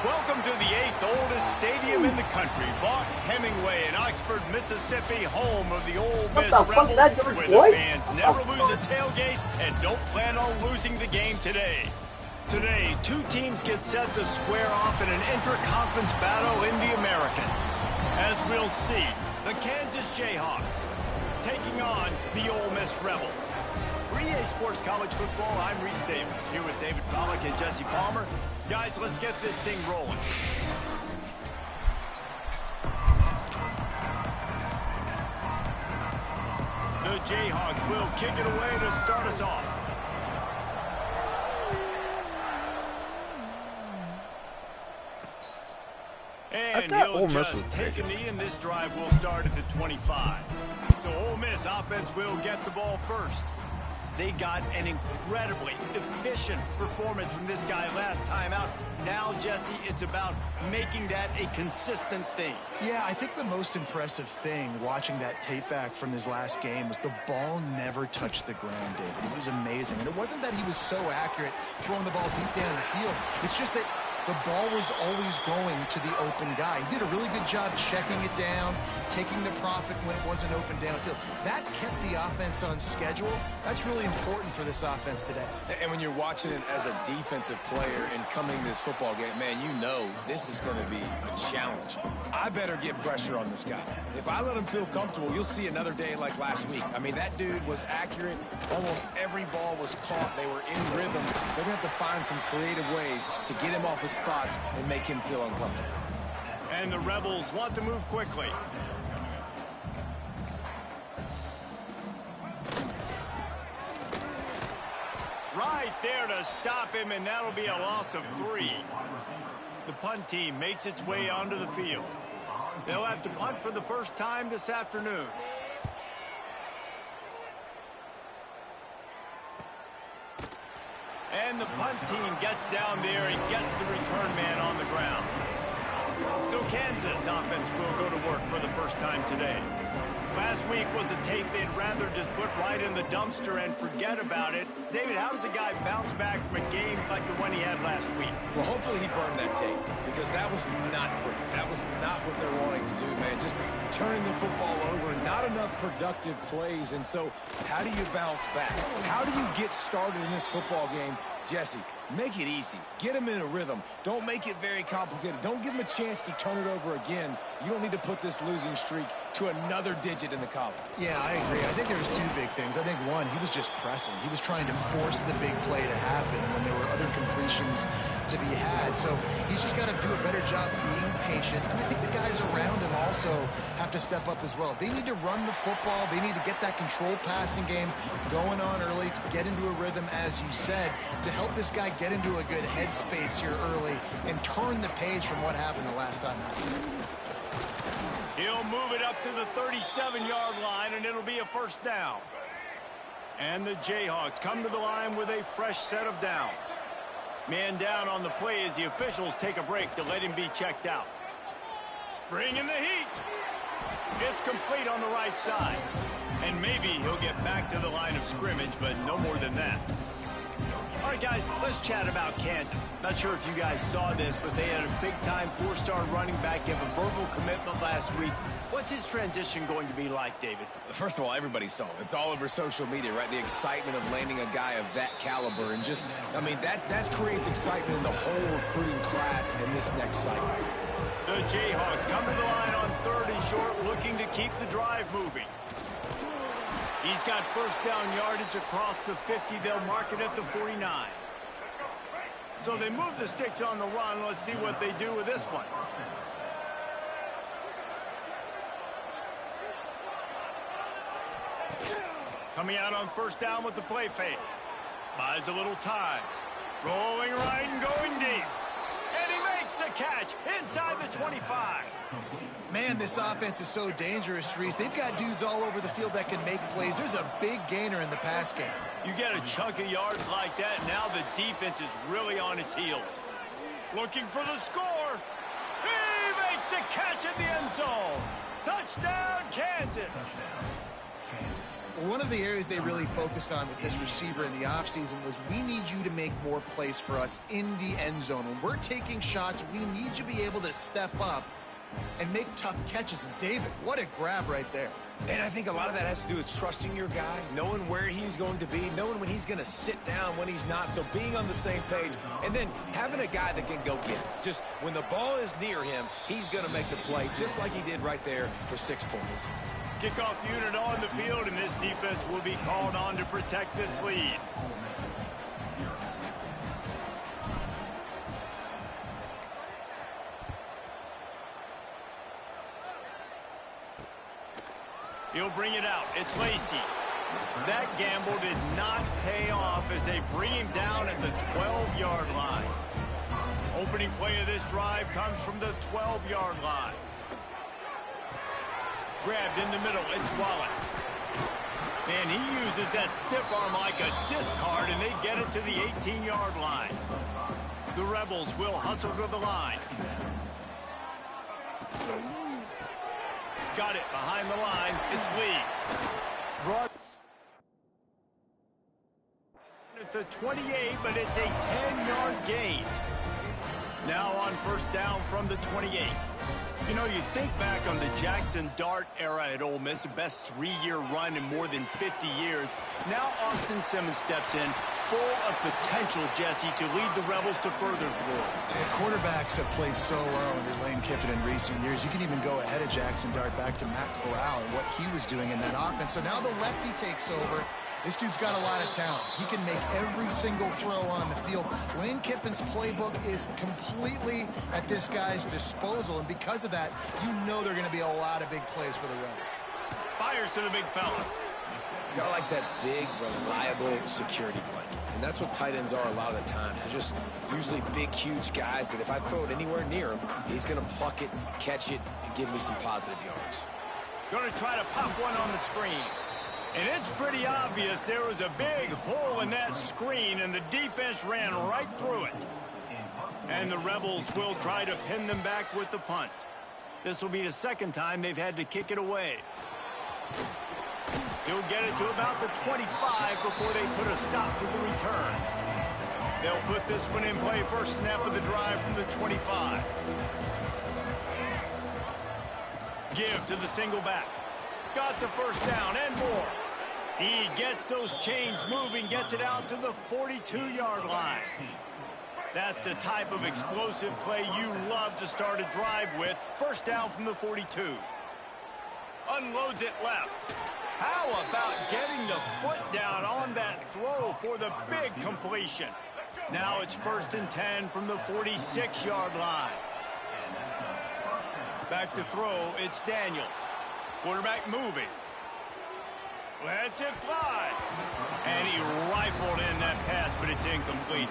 Welcome to the 8th oldest stadium in the country, Vaught Hemingway in Oxford, Mississippi, home of the Ole Miss Rebels, where the fans never lose a tailgate and don't plan on losing the game today. Today, two teams get set to square off in an intra-conference battle in the American. As we'll see, the Kansas Jayhawks taking on the Ole Miss Rebels. For EA Sports College Football, I'm Reese Davis, here with David Pollack and Jesse Palmer. Guys, let's get this thing rolling. The Jayhawks will kick it away to start us off. And he'll just take a knee, and this drive will start at the 25. So Ole Miss offense will get the ball first. They got an incredibly efficient performance from this guy last time out. Now, Jesse, it's about making that a consistent thing. Yeah, I think the most impressive thing watching that tape back from his last game was the ball never touched the ground, David. It was amazing. And it wasn't that he was so accurate throwing the ball deep down the field. It's just that the ball was always going to the open guy. He did a really good job checking it down, taking the profit when it wasn't open downfield. That kept the offense on schedule. That's really important for this offense today. And when you're watching it as a defensive player and coming to this football game, man, you know this is going to be a challenge. I better get pressure on this guy. If I let him feel comfortable, you'll see another day like last week. I mean, that dude was accurate. Almost every ball was caught. They were in rhythm. They're going to have to find some creative ways to get him off his spots and make him feel uncomfortable. And the Rebels want to move quickly. Right there to stop him, and that'll be a loss of 3. The punt team makes its way onto the field. They'll have to punt for the first time this afternoon. And the punt team gets down there and gets the return man on the ground. So Kansas offense will go to work for the first time today. Last week was a tape they'd rather just put right in the dumpster and forget about it. David, how does a guy bounce back from a game like the one he had last week? Well, hopefully he burned that tape, because that was not pretty. That was not what they're wanting to do, man. Just turning the football over, not enough productive plays. And so how do you bounce back? How do you get started in this football game? Jesse, make it easy. Get him in a rhythm. Don't make it very complicated. Don't give him a chance to turn it over again. You don't need to put this losing streak to another digit in the column. Yeah, I agree. I think there was two big things. I think, one, he was just pressing. He was trying to force the big play to happen when there were other completions to be had. So he's just got to do a better job being patient. And I think the guys around him also have to step up as well. They need to run the football. They need to get that controlled passing game going on early to get into a rhythm, as you said, to help this guy get into a good headspace here early and turn the page from what happened the last time. He'll move it up to the 37-yard line, and it'll be a first down. And the Jayhawks come to the line with a fresh set of downs. Man down on the play as the officials take a break to let him be checked out. Bring in the heat. It's complete on the right side. And maybe he'll get back to the line of scrimmage, but no more than that. All right, guys, let's chat about Kansas. Not sure if you guys saw this, but they had a big-time 4-star running back give a verbal commitment last week. What's his transition going to be like, David? First of all, everybody saw it. It's all over social media, right? The excitement of landing a guy of that caliber. And just, I mean, that creates excitement in the whole recruiting class in this next cycle. The Jayhawks come to the line on 3rd and short, looking to keep the drive moving. He's got first down yardage across the 50. They'll mark it at the 49. So they move the sticks on the run. Let's see what they do with this one. Coming out on first down with the play fake. Buys a little time. Rolling right and going deep. And he makes the catch inside the 25. Man, this offense is so dangerous, Reese. They've got dudes all over the field that can make plays. There's a big gainer in the pass game. You get a chunk of yards like that, now the defense is really on its heels. Looking for the score. He makes the catch in the end zone. Touchdown, Kansas. One of the areas they really focused on with this receiver in the offseason was we need you to make more plays for us in the end zone. When we're taking shots, we need you to be able to step up and make tough catches. And David, what a grab right there. And I think a lot of that has to do with trusting your guy, knowing where he's going to be, knowing when he's going to sit down, when he's not, so being on the same page, and then having a guy that can go get it. Just when the ball is near him, he's going to make the play, just like he did right there for 6 points. Kickoff unit on the field, and this defense will be called on to protect this lead. He'll bring it out. It's Lacey. That gamble did not pay off as they bring him down at the 12-yard line. Opening play of this drive comes from the 12-yard line. Grabbed in the middle. It's Wallace. And he uses that stiff arm like a discard, and they get it to the 18-yard line. The Rebels will hustle to the line. Got it behind the line. It's Lee. Brought at the 28, but it's a 10-yard gain. Now on first down from the 28. You know, you think back on the Jackson Dart era at Ole Miss, the best 3-year run in more than 50 years. Now Austin Simmons steps in, full of potential, Jesse, to lead the Rebels to further glory. Quarterbacks have played so well under Lane Kiffin in recent years. You can even go ahead of Jackson Dart back to Matt Corral and what he was doing in that offense. So now the lefty takes over. This dude's got a lot of talent. He can make every single throw on the field. Lane Kiffin's playbook is completely at this guy's disposal, and because of that, you know there are going to be a lot of big plays for the Rebels. Fires to the big fella. Got to like that big, reliable security blanket. And that's what tight ends are a lot of the times. They're just usually big, huge guys that if I throw it anywhere near him, he's going to pluck it, catch it, and give me some positive yards. Going to try to pop one on the screen. And it's pretty obvious there was a big hole in that screen, and the defense ran right through it. And the Rebels will try to pin them back with the punt. This will be the second time they've had to kick it away. He'll get it to about the 25 before they put a stop to the return. They'll put this one in play first snap of the drive from the 25. Give to the single back. Got the first down and more. He gets those chains moving, gets it out to the 42-yard line. That's the type of explosive play you love to start a drive with. First down from the 42. Unloads it left. How about getting the foot down on that throw for the big completion? Now it's first and 10 from the 46-yard line. Back to throw, it's Daniels. Quarterback moving. Lets it fly. And he rifled in that pass, but it's incomplete.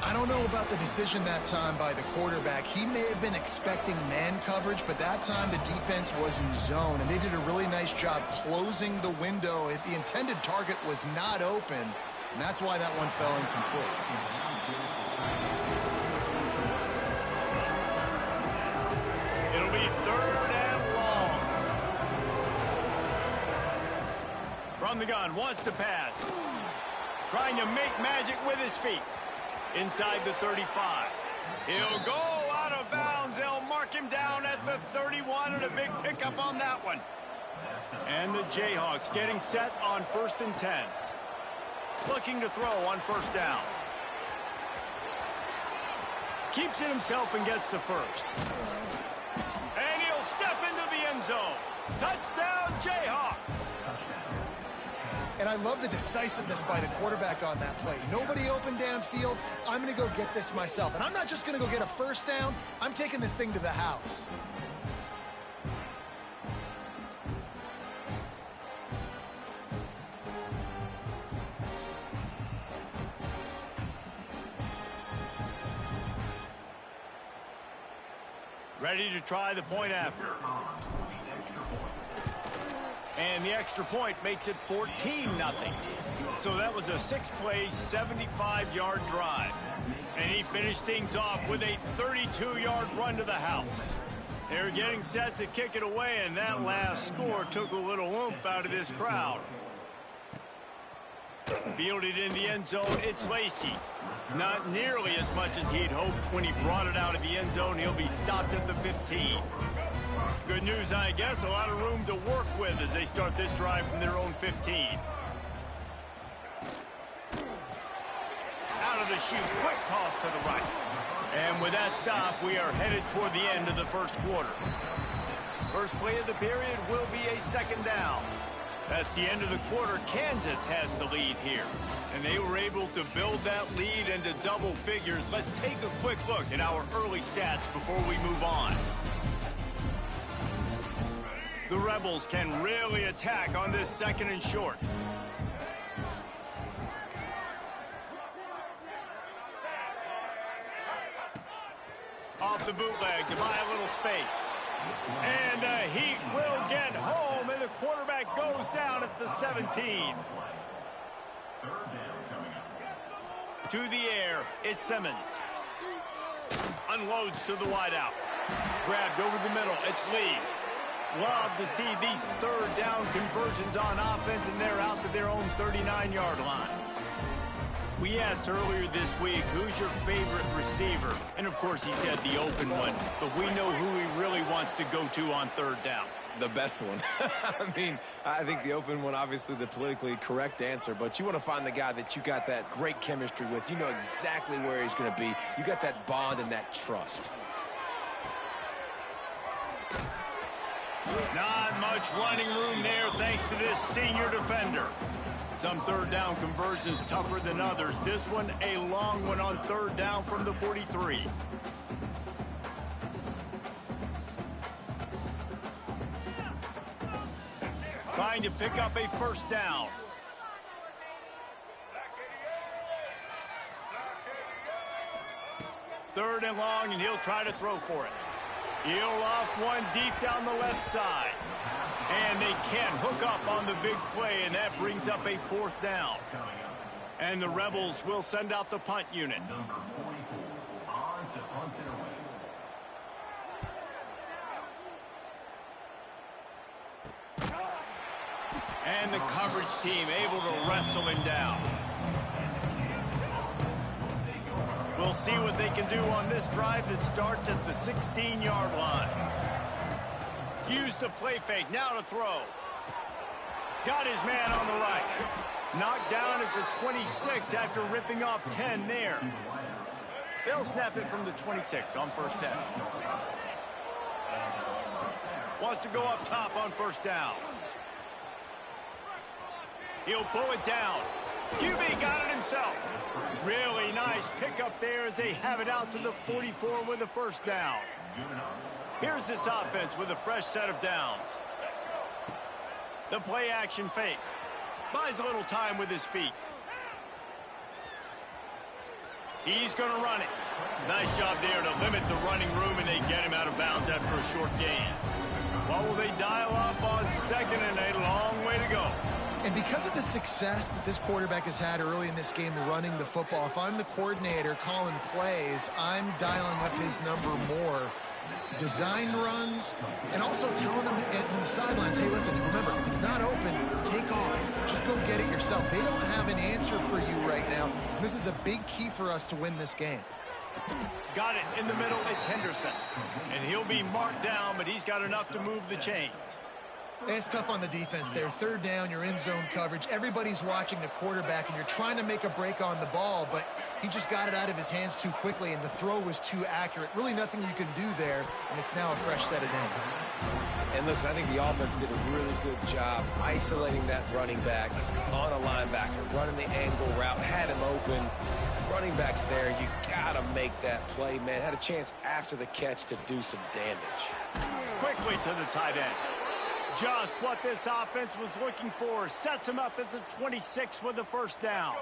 I don't know about the decision that time by the quarterback. He may have been expecting man coverage, but that time the defense was in zone, and they did a really nice job closing the window. The intended target was not open, and that's why that one fell incomplete. It'll be third and long. From the gun, wants to pass. Trying to make magic with his feet. Inside the 35. He'll go out of bounds. They'll mark him down at the 31, and a big pickup on that one. And the Jayhawks getting set on first and 10. Looking to throw on first down. Keeps it himself and gets the first. And he'll step into the end zone. Touchdown, Jayhawks. And I love the decisiveness by the quarterback on that play. Nobody open downfield. I'm going to go get this myself. And I'm not just going to go get a first down. I'm taking this thing to the house. Ready to try the point after. And the extra point makes it 14-0. So that was a 6-play, 75-yard drive. And he finished things off with a 32-yard run to the house. They're getting set to kick it away, and that last score took a little oomph out of this crowd. Fielded in the end zone, it's Lacey. Not nearly as much as he'd hoped when he brought it out of the end zone. He'll be stopped at the 15. Good news, I guess. A lot of room to work with as they start this drive from their own 15. Out of the chute, quick toss to the right. And with that stop, we are headed toward the end of the first quarter. First play of the period will be a second down. That's the end of the quarter. Kansas has the lead here. And they were able to build that lead into double figures. Let's take a quick look at our early stats before we move on. The Rebels can really attack on this second and short. Off the bootleg to buy a little space. And the Heat will get home, and the quarterback goes down at the 17. To the air, it's Simmons. Unloads to the wideout. Grabbed over the middle, it's Lee. Love to see these third down conversions on offense, and they're out to their own 39-yard line. We asked earlier this week, who's your favorite receiver? And, of course, he said the open one. But we know who he really wants to go to on third down. The best one. I mean, I think the open one, obviously the politically correct answer, but you want to find the guy that you got that great chemistry with. You know exactly where he's going to be. You got that bond and that trust. Not much running room there thanks to this senior defender. Some third down conversions tougher than others. This one a long one on third down from the 43. Trying to pick up a first down. Third and long, and he'll try to throw for it. He'll off one deep down the left side. And they can't hook up on the big play, and that brings up a fourth down. And the Rebels will send out the punt unit. And the coverage team able to wrestle him down. We'll see what they can do on this drive that starts at the 16-yard line. Use the play fake, now to throw. Got his man on the right. Knocked down at the 26 after ripping off 10 there. They'll snap it from the 26 on first down. Wants to go up top on first down. He'll pull it down. QB got it himself. Really nice pickup there as they have it out to the 44 with a first down. Here's this offense with a fresh set of downs. The play action fake. Buys a little time with his feet. He's going to run it. Nice job there to limit the running room, and they get him out of bounds after a short gain. What will they dial up on second and a long way to go? And because of the success that this quarterback has had early in this game running the football, if I'm the coordinator calling plays, I'm dialing up his number more. Design runs, and also telling them on the sidelines, hey, listen, remember, it's not open. Take off. Just go get it yourself. They don't have an answer for you right now. This is a big key for us to win this game. Got it in the middle. It's Henderson. And he'll be marked down, but he's got enough to move the chains. It's tough on the defense there. Third down, you're in zone coverage. Everybody's watching the quarterback, and you're trying to make a break on the ball, but he just got it out of his hands too quickly, and the throw was too accurate. Really nothing you can do there, and it's now a fresh set of downs. And listen, I think the offense did a really good job isolating that running back on a linebacker, running the angle route, had him open. Running backs there, you got to make that play, man. Had a chance after the catch to do some damage. Quickly to the tight end. Just what this offense was looking for. Sets him up at the 26 with the first down.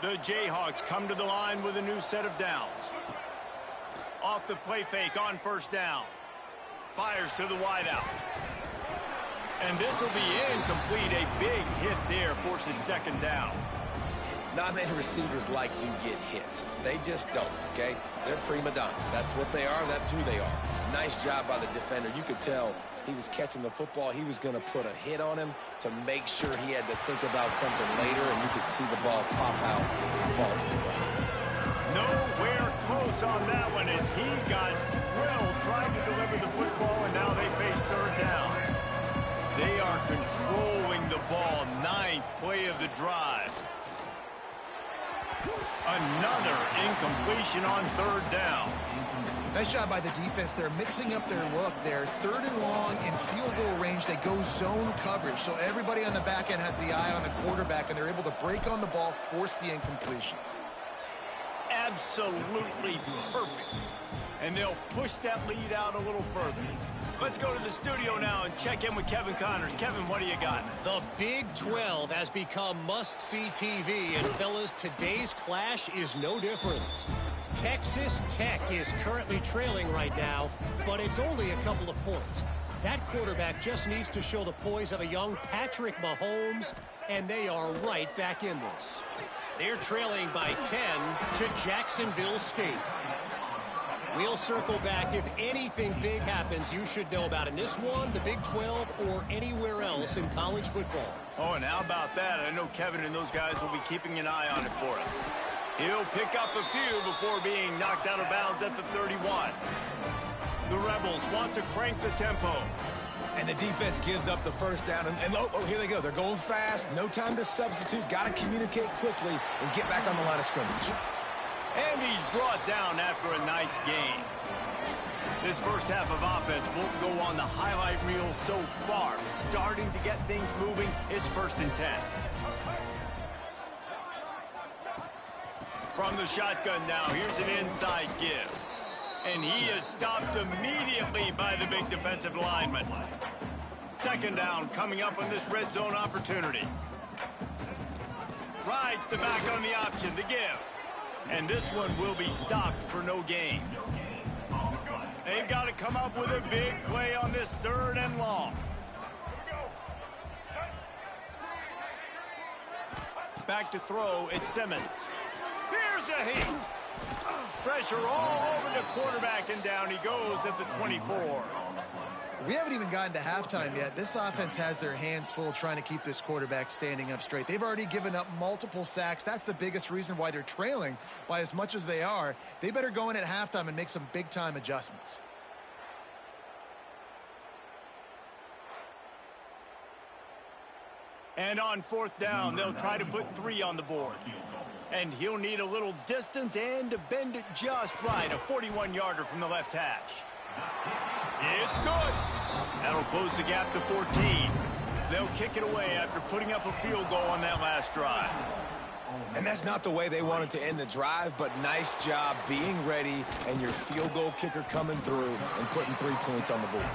The Jayhawks come to the line with a new set of downs. Off the play fake on first down. Fires to the wideout. And this will be incomplete. A big hit there forces second down. Not many receivers like to get hit. They just don't, okay? They're prima donnas. That's what they are. That's who they are. Nice job by the defender. You could tell he was catching the football, he was going to put a hit on him to make sure he had to think about something later, and you could see the ball pop out and fall to the ground. Nowhere close on that one as he got drilled trying to deliver the football, and now they face third down. They are controlling the ball. 9th play of the drive. Another incompletion on third down. Nice job by the defense. They're mixing up their look there. 3rd and long in field goal range. They go zone coverage. So everybody on the back end has the eye on the quarterback, and they're able to break on the ball, force the incompletion. Absolutely perfect. And they'll push that lead out a little further. Let's go to the studio now and check in with Kevin Connors. Kevin, what do you got? The Big 12 has become must-see TV, and fellas, today's clash is no different. Texas Tech is currently trailing right now, but it's only a couple of points. That quarterback just needs to show the poise of a young Patrick Mahomes, and they are right back in this. They're trailing by 10 to Jacksonville State. We'll circle back. If anything big happens, you should know about in this one, the Big 12, or anywhere else in college football. Oh, and how about that? I know Kevin and those guys will be keeping an eye on it for us. He'll pick up a few before being knocked out of bounds at the 31. The Rebels want to crank the tempo. And the defense gives up the first down. And here they go. They're going fast. No time to substitute. Got to communicate quickly and get back on the line of scrimmage. And he's brought down after a nice game. This first half of offense won't go on the highlight reel so far, but starting to get things moving. It's 1st and 10. From the shotgun now, here's an inside give. And he is stopped immediately by the big defensive lineman. 2nd down coming up on this red zone opportunity. Rides the back on the option to give. And this one will be stopped for no gain. They've got to come up with a big play on this 3rd and long. Back to throw, it's Simmons. Here's a heat. Pressure all over the quarterback, and down he goes at the 24. We haven't even gotten to halftime yet. This offense has their hands full trying to keep this quarterback standing up straight. They've already given up multiple sacks. That's the biggest reason why they're trailing by as much as they are. They better go in at halftime and make some big-time adjustments. And on 4th down, they'll try to put 3 on the board. And he'll need a little distance and to bend it just right. A 41-yarder from the left hash. It's good. That'll close the gap to 14. They'll kick it away after putting up a field goal on that last drive. And that's not the way they wanted to end the drive, but nice job being ready and your field goal kicker coming through and putting 3 points on the board.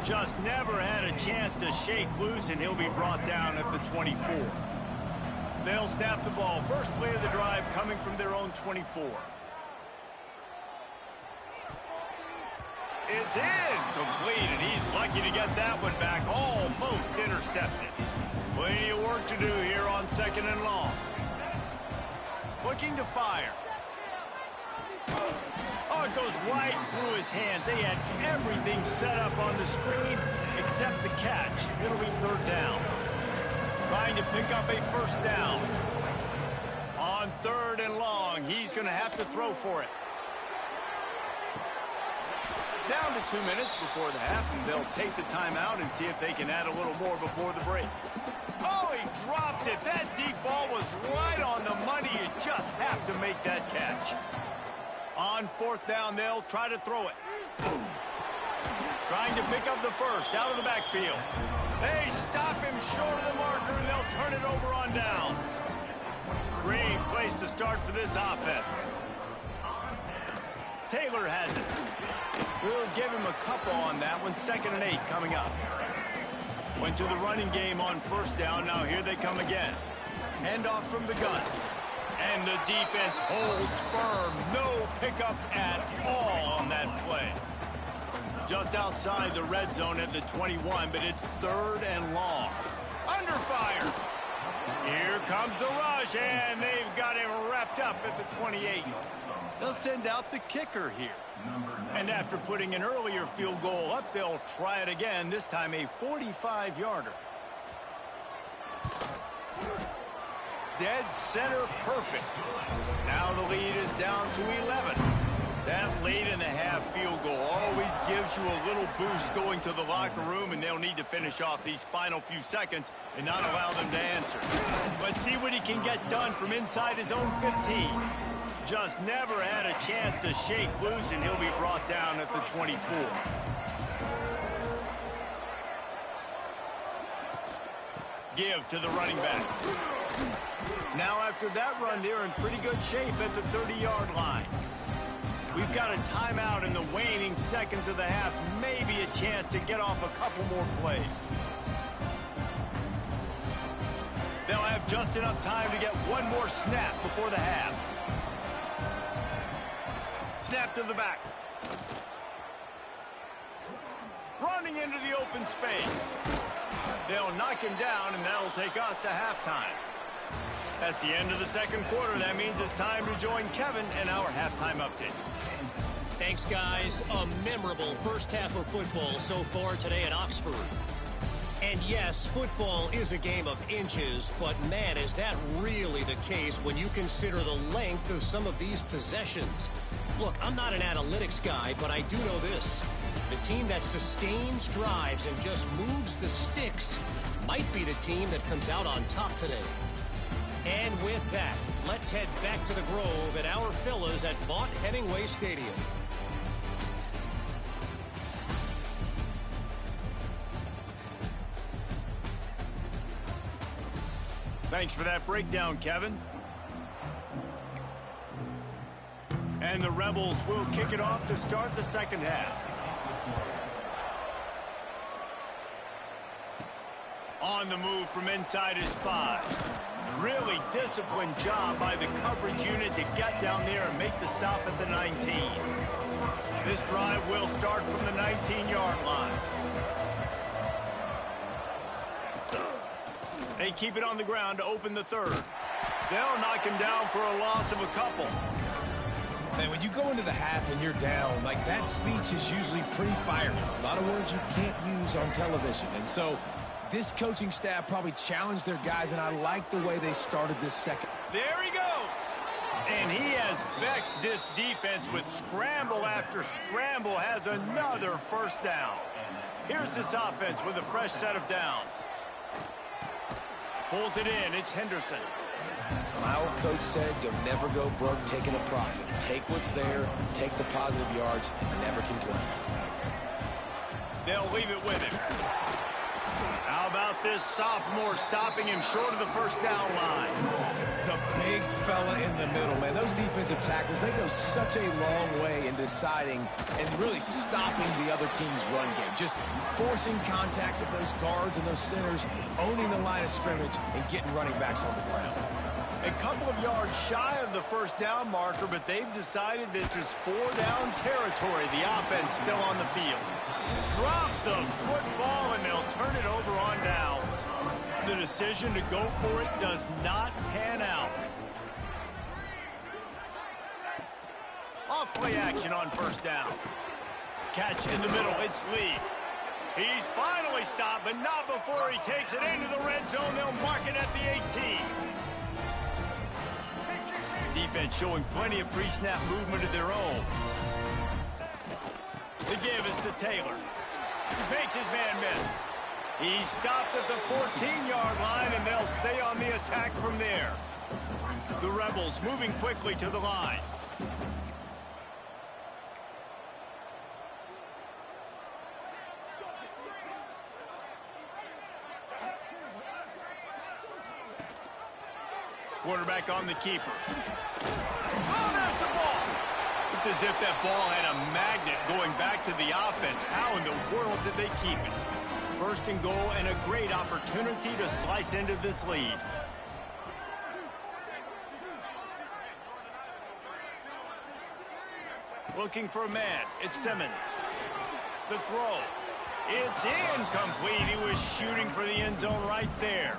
Just never had a chance to shake loose, and he'll be brought down at the 24. They'll snap the ball. First play of the drive coming from their own 24. It's incomplete, and he's lucky to get that one back. Almost intercepted. Plenty of work to do here on 2nd and long. Looking to fire. Oh, it goes right through his hands. They had everything set up on the screen except the catch. It'll be 3rd down. Trying to pick up a 1st down. On 3rd and long, he's going to have to throw for it. Down to 2 minutes before the half, and they'll take the timeout and see if they can add a little more before the break. Oh, he dropped it. That deep ball was right on the money. You just have to make that catch. On 4th down, they'll try to throw it. Trying to pick up the 1st out of the backfield. They stop him short of the marker, and they'll turn it over on downs. Great place to start for this offense. Taylor has it. We'll give him a couple on that one. 2nd and 8 coming up. Went to the running game on 1st down. Now here they come again. Handoff from the gun. And the defense holds firm. No pickup at all on that play. Just outside the red zone at the 21, but it's 3rd and long. Under fire. Here comes the rush, and they've got him wrapped up at the 28. They'll send out the kicker here. And after putting an earlier field goal up, they'll try it again, this time a 45-yarder. Dead center perfect. Now the lead is down to 11. That late-in-the-half field goal always gives you a little boost going to the locker room, and they'll need to finish off these final few seconds and not allow them to answer. Let's see what he can get done from inside his own 15. Just never had a chance to shake loose, and he'll be brought down at the 24. Give to the running back. Now after that run, they're in pretty good shape at the 30-yard line. We've got a timeout in the waning seconds of the half. Maybe a chance to get off a couple more plays. They'll have just enough time to get one more snap before the half. Snap to the back. Running into the open space. They'll knock him down, and that'll take us to halftime. That's the end of the second quarter. That means it's time to join Kevin and our halftime update. Thanks, guys. A memorable first half of football so far today at Oxford. And yes, football is a game of inches, but man, is that really the case when you consider the length of some of these possessions. Look, I'm not an analytics guy, but I do know this. The team that sustains drives and just moves the sticks might be the team that comes out on top today. And with that, let's head back to the Grove at our fellas at Vaught Hemingway Stadium. Thanks for that breakdown, Kevin. And the Rebels will kick it off to start the second half. On the move from inside his 5. Really disciplined job by the coverage unit to get down there and make the stop at the 19. This drive will start from the 19-yard line. They keep it on the ground to open the third. They'll knock him down for a loss of a couple. Man, when you go into the half and you're down, like that speech is usually pretty fiery. A lot of words you can't use on television. And so this coaching staff probably challenged their guys, and I like the way they started this second. There he goes. And he has vexed this defense with scramble after scramble, has another first down. Here's this offense with a fresh set of downs. Pulls it in. It's Henderson. My old coach said you'll never go broke taking a profit. Take what's there, take the positive yards, and never complain. They'll leave it with him. How about this sophomore stopping him short of the first down line? The big fella in the middle, man. Those defensive tackles, they go such a long way in deciding and really stopping the other team's run game. Just forcing contact with those guards and those centers, owning the line of scrimmage, and getting running backs on the ground. A couple of yards shy of the first down marker, but they've decided this is 4-down territory. The offense still on the field. Drop the football, and they'll turn it over on downs. The decision to go for it does not pan out. Off play action on first down. Catch in the middle. It's Lee. He's finally stopped, but not before he takes it into the red zone. They'll mark it at the 18. Defense showing plenty of pre-snap movement of their own. The give is to Taylor. He makes his man miss. He stopped at the 14-yard line, and they'll stay on the attack from there. The Rebels moving quickly to the line. Quarterback on the keeper. Oh, there's the ball. It's as if that ball had a magnet going back to the offense. How in the world did they keep it? First and goal, and a great opportunity to slice into this lead. Looking for a man. It's Simmons. The throw. It's incomplete. He was shooting for the end zone right there.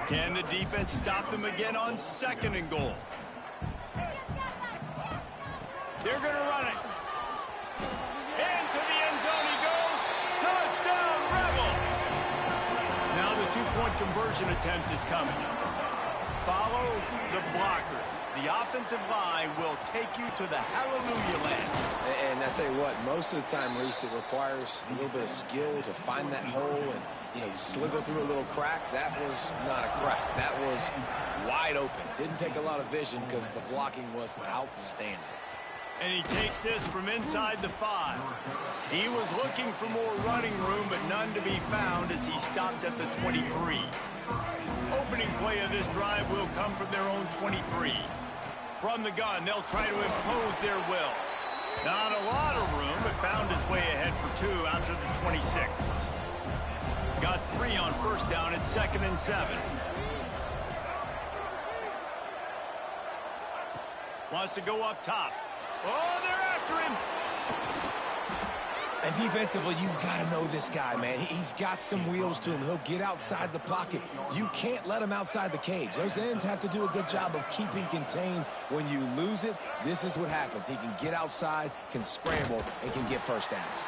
Can the defense stop them again on 2nd and goal? They're going to run it. Into the end zone he goes. Touchdown, Rebels! Now the 2-point conversion attempt is coming. Follow the blockers. The offensive line will take you to the hallelujah land. And I tell you what, most of the time, Reese, it requires a little bit of skill to find that hole and, slither through a little crack. That was not a crack. That was wide open. Didn't take a lot of vision because the blocking was outstanding. And he takes this from inside the 5. He was looking for more running room, but none to be found as he stopped at the 23. Opening play of this drive will come from their own 23. From the gun, they'll try to impose their will. Not a lot of room, but found his way ahead for 2 out to the 26. Got 3 on 1st down at 2nd and 7. Wants to go up top. Oh, they're after him. And defensively, you've got to know this guy, man. He's got some wheels to him. He'll get outside the pocket. You can't let him outside the cage. Those ends have to do a good job of keeping contained. When you lose it, this is what happens. He can get outside, can scramble, and can get 1st downs.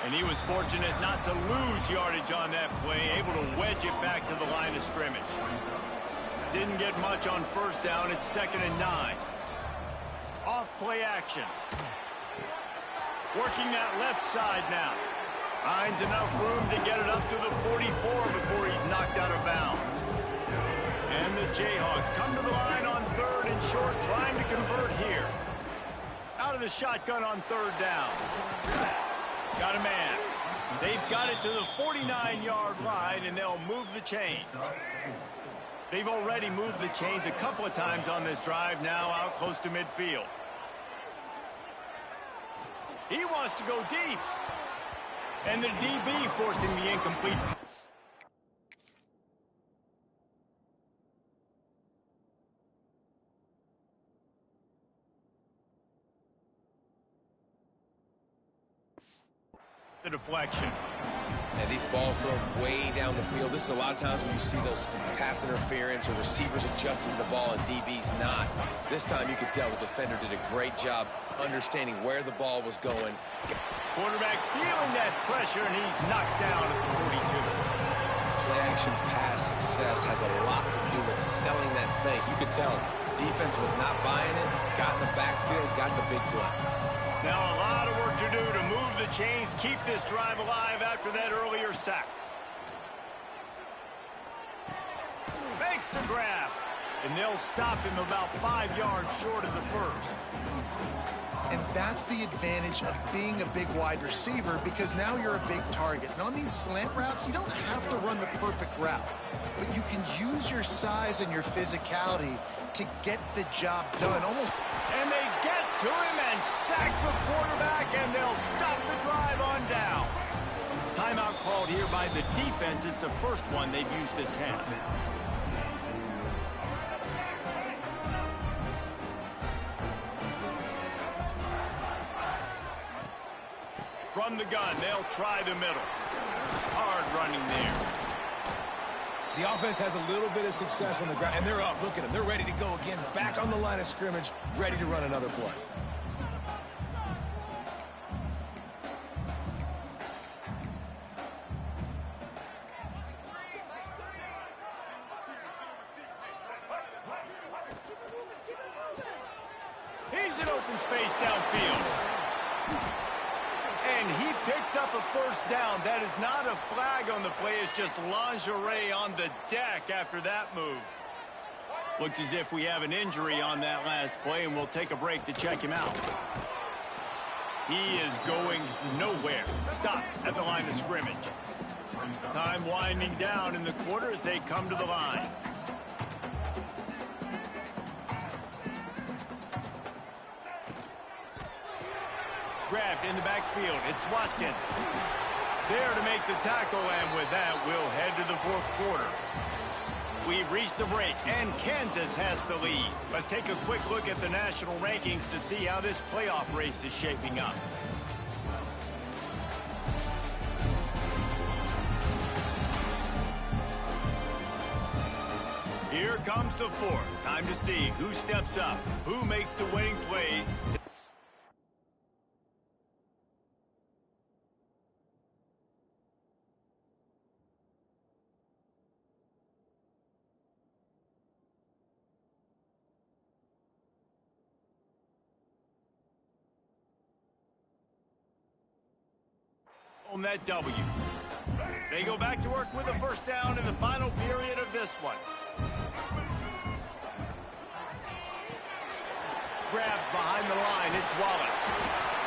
And he was fortunate not to lose yardage on that play, able to wedge it back to the line of scrimmage. Didn't get much on 1st down at 2nd and 9. Off play action. Working that left side now. Finds enough room to get it up to the 44 before he's knocked out of bounds. And the Jayhawks come to the line on 3rd and short, trying to convert here. Out of the shotgun on 3rd down. Got a man. They've got it to the 49-yard line, and they'll move the chains. They've already moved the chains a couple of times on this drive, now out close to midfield. He wants to go deep. And the DB forcing the incomplete. The deflection. And these balls thrown way down the field. This is a lot of times when you see those pass interference or receivers adjusting the ball and DB's not. This time you could tell the defender did a great job understanding where the ball was going. Quarterback feeling that pressure, and he's knocked down at the 42. Play-action pass success has a lot to do with selling that fake. You could tell defense was not buying it, got in the backfield, got the big play. Now a lot of work to do to move the chains, keep this drive alive after that earlier sack. Makes the grab, and they'll stop him about 5 yards short of the 1st. And that's the advantage of being a big wide receiver, because now you're a big target. And on these slant routes, you don't have to run the perfect route, but you can use your size and your physicality to get the job done. And they get to him and sack the quarterback, and they'll stop the drive on down. Timeout called here by the defense. It's the first one they've used this half. From the gun, they'll try the middle. Hard running there. The offense has a little bit of success on the ground, and they're up. Look at them. They're ready to go again. Back on the line of scrimmage, ready to run another play. He's in open space downfield. And he picks up a 1st down. That is not a flag on the play. It's just lingerie on the deck after that move. Looks as if we have an injury on that last play, and we'll take a break to check him out. He is going nowhere. Stopped at the line of scrimmage. Time winding down in the quarter as they come to the line. Grabbed in the backfield. It's Watkins. There to make the tackle, and with that, we'll head to the 4th quarter. We've reached the break, and Kansas has the lead. Let's take a quick look at the national rankings to see how this playoff race is shaping up. Here comes the fourth. Time to see who steps up, who makes the winning plays. On that W. They go back to work with a first down in the final period of this one. Grabbed behind the line, it's Wallace.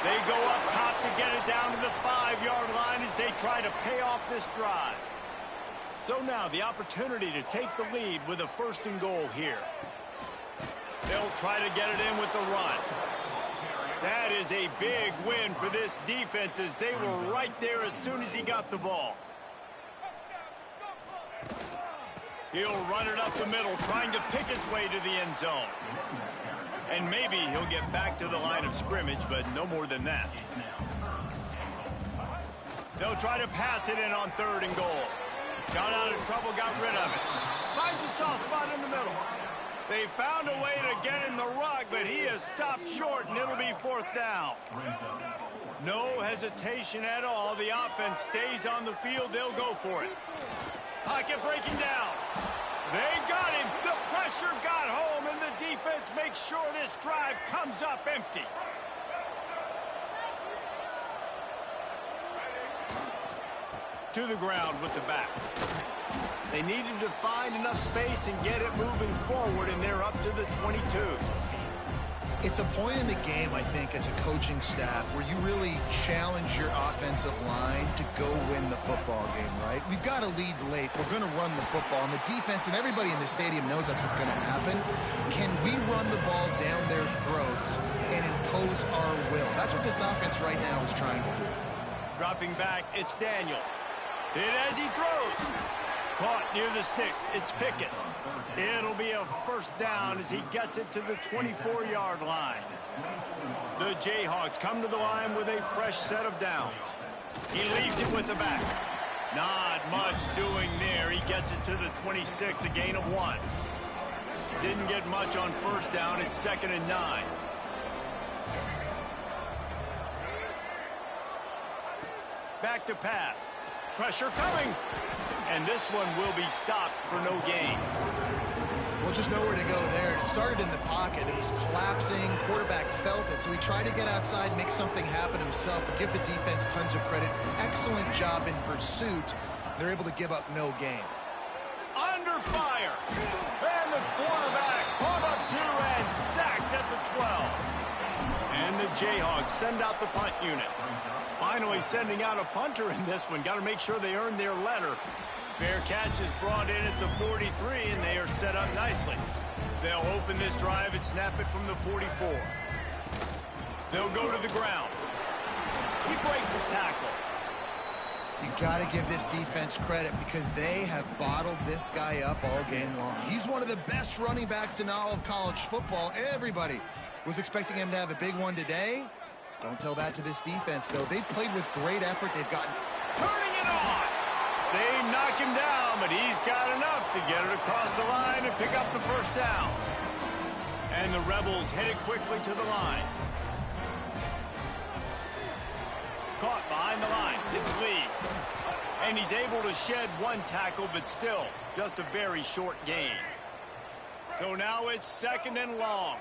They go up top to get it down to the 5-yard line as they try to pay off this drive. So now the opportunity to take the lead with a 1st and goal here. They'll try to get it in with the run. That is a big win for this defense as they were right there as soon as he got the ball. He'll run it up the middle, trying to pick its way to the end zone. And maybe he'll get back to the line of scrimmage, but no more than that. They'll try to pass it in on 3rd and goal. Got out of trouble, got rid of it. Finds a soft spot in the middle. They found a way to get in the rug, but he has stopped short, and it'll be 4th down. No hesitation at all. The offense stays on the field. They'll go for it. Pocket breaking down. They got him. The pressure got home, and the defense makes sure this drive comes up empty. To the ground with the back. They needed to find enough space and get it moving forward, and they're up to the 22. It's a point in the game, I think, as a coaching staff where you really challenge your offensive line to go win the football game, right? We've got to lead late. We're going to run the football, and the defense and everybody in the stadium knows that's what's going to happen. Can we run the ball down their throats and impose our will? That's what this offense right now is trying to do. Dropping back, it's Daniels. Hit as he throws. Caught near the sticks. It's Pickett. It'll be a 1st down as he gets it to the 24-yard line. The Jayhawks come to the line with a fresh set of downs. He leaves it with the back. Not much doing there. He gets it to the 26, a gain of 1. Didn't get much on 1st down. It's 2nd and 9. Back to pass. Pressure coming. And this one will be stopped for no gain. Well, just nowhere to go there. It started in the pocket. It was collapsing. Quarterback felt it, so he tried to get outside, make something happen himself, but give the defense tons of credit. Excellent job in pursuit. They're able to give up no gain. Under fire. And the quarterback caught up to and sacked at the 12. And the Jayhawks send out the punt unit. Finally sending out a punter in this one. Got to make sure they earn their letter. Fair catch is brought in at the 43, and they are set up nicely. They'll open this drive and snap it from the 44. They'll go to the ground. He breaks a tackle. You got to give this defense credit because they have bottled this guy up all game long. He's one of the best running backs in all of college football. Everybody was expecting him to have a big one today. Don't tell that to this defense, though. They've played with great effort. They've gotten... Turning it on! They knock him down, but he's got enough to get it across the line and pick up the 1st down. And the Rebels headed quickly to the line. Caught behind the line. It's Lee. And he's able to shed 1 tackle, but still just a very short gain. So now it's 2nd and long.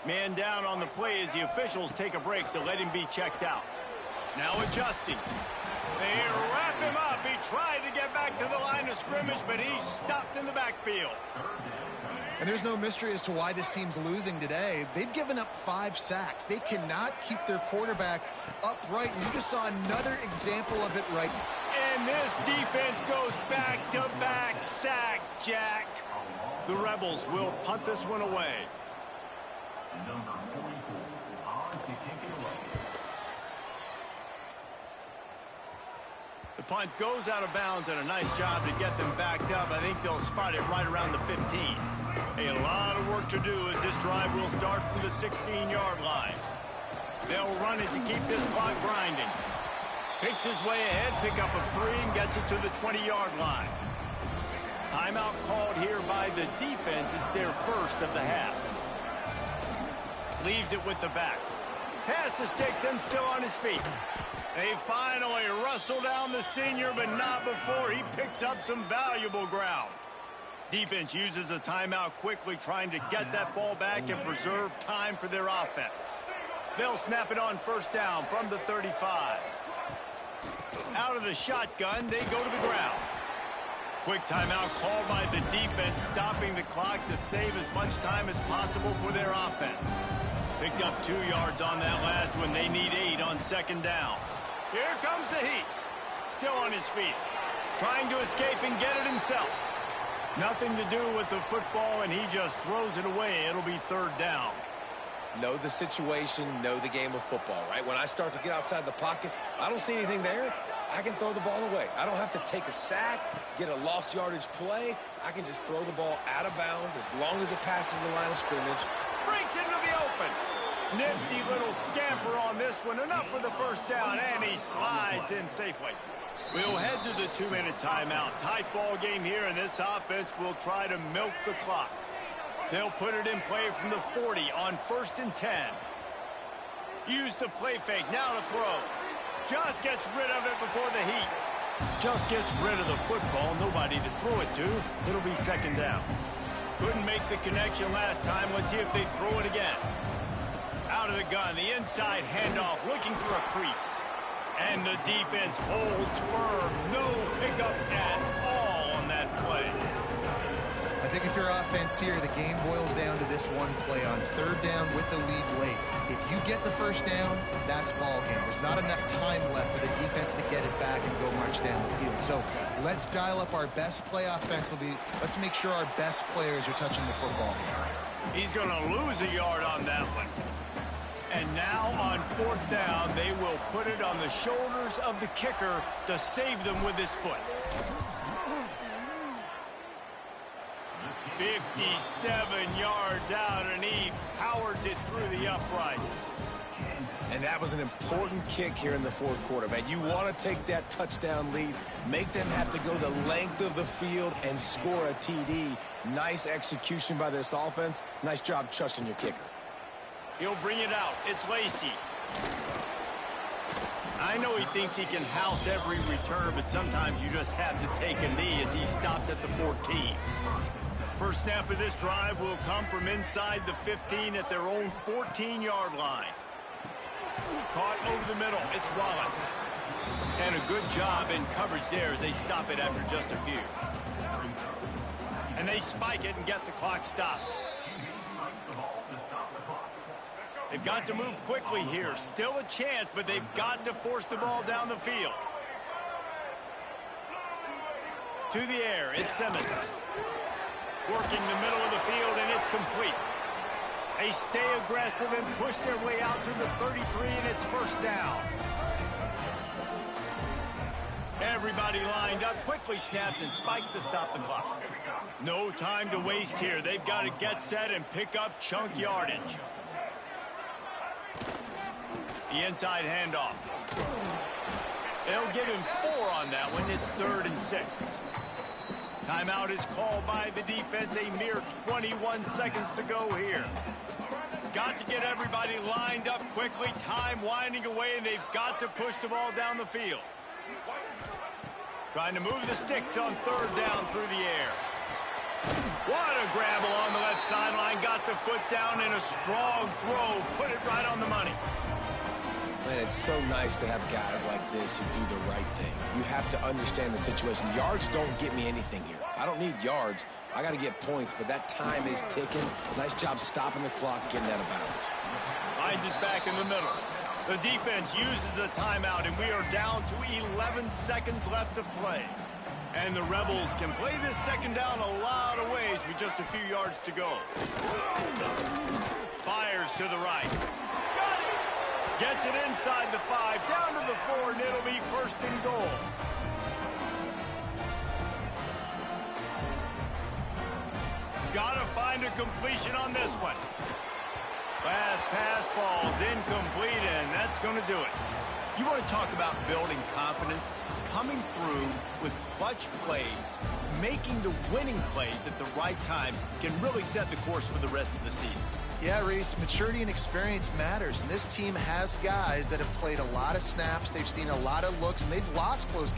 Man down on the play as the officials take a break to let him be checked out. Now adjusting. They wrap him up. He tried to get back to the line of scrimmage, but he's stopped in the backfield. And there's no mystery as to why this team's losing today. They've given up 5 sacks. They cannot keep their quarterback upright. And you just saw another example of it right now. And this defense goes back-to-back sack, Jack. The Rebels will punt this one away. Number 44 on to kick it away. The punt goes out of bounds, and a nice job to get them backed up. I think they'll spot it right around the 15. A lot of work to do as this drive will start from the 16-yard line. They'll run it to keep this clock grinding. Picks his way ahead, pick up a 3, and gets it to the 20-yard line. Time Timeout called here by the defense. It's their first of the half. Leaves it with the back. Pass the sticks and still on his feet. They finally rustle down the senior, but not before he picks up some valuable ground. Defense uses a timeout quickly, trying to get that ball back and preserve time for their offense. They'll snap it on first down from the 35. Out of the shotgun, they go to the ground. Quick timeout called by the defense, stopping the clock to save as much time as possible for their offense. Picked up 2 yards on that last one. They need 8 on second down. Here comes the heat. Still on his feet. Trying to escape and get it himself. Nothing to do with the football, and he just throws it away. It'll be third down. Know the situation, know the game of football, right? When I start to get outside the pocket, I don't see anything there, I can throw the ball away. I don't have to take a sack, get a lost yardage play. I can just throw the ball out of bounds as long as it passes the line of scrimmage. Breaks into the open. Nifty little scamper on this one. Enough for the first down, and he slides in safely. We'll head to the 2-minute timeout. Tight ball game here, and this offense will try to milk the clock. They'll put it in play from the 40 on 1st and 10. Use the play fake. Now to throw. Just gets rid of it before the heat. Just gets rid of the football. Nobody to throw it to. It'll be second down. Couldn't make the connection last time. Let's see if they throw it again. Out of the gun. The inside handoff. Looking for a crease. And the defense holds firm. No pickup at all on that play. I think if you're offense here, the game boils down to this one play on third down with the lead late. If you get the first down, that's ball game. There's not enough time left for the defense to get it back and go march down the field. So let's dial up our best play offensively. Let's make sure our best players are touching the football. He's going to lose a yard on that one. And now on fourth down, they will put it on the shoulders of the kicker to save them with his foot. 57 yards out, and he powers it through the uprights. And that was an important kick here in the fourth quarter, man. You want to take that touchdown lead, make them have to go the length of the field and score a TD. Nice execution by this offense. Nice job trusting your kicker. He'll bring it out. It's Lacey. I know he thinks he can house every return, but sometimes you just have to take a knee as he stopped at the 14. First snap of this drive will come from inside the 15 at their own 14-yard line. Caught over the middle. It's Wallace. And a good job in coverage there as they stop it after just a few. And they spike it and get the clock stopped. They've got to move quickly here. Still a chance, but they've got to force the ball down the field. To the air, it's Simmons. Working the middle of the field, and it's complete. They stay aggressive and push their way out to the 33, and it's first down. Everybody lined up, quickly snapped and spiked to stop the clock. No time to waste here. They've got to get set and pick up chunk yardage. The inside handoff. They'll give him 4 on that one. It's 3rd and 6. Timeout is called by the defense. A mere 21 seconds to go here. Got to get everybody lined up quickly. Time winding away, and they've got to push the ball down the field. Trying to move the sticks on 3rd down through the air. What a grab along the left sideline. Got the foot down in a strong throw. Put it right on the money. Man, it's so nice to have guys like this who do the right thing. You have to understand the situation. Yards don't get me anything here. I don't need yards. I got to get points, but that time is ticking. Nice job stopping the clock, getting out of bounds. Finds us back in the middle. The defense uses a timeout, and we are down to 11 seconds left to play. And the Rebels can play this second down a lot of ways with just a few yards to go. Fires to the right. Gets it inside the 5, down to the 4, and it'll be 1st and goal. Gotta find a completion on this one. Fast pass falls incomplete, and that's going to do it. You want to talk about building confidence? Coming through with clutch plays, making the winning plays at the right time can really set the course for the rest of the season. Yeah, Reese, maturity and experience matters, and this team has guys that have played a lot of snaps, they've seen a lot of looks, and they've lost close games.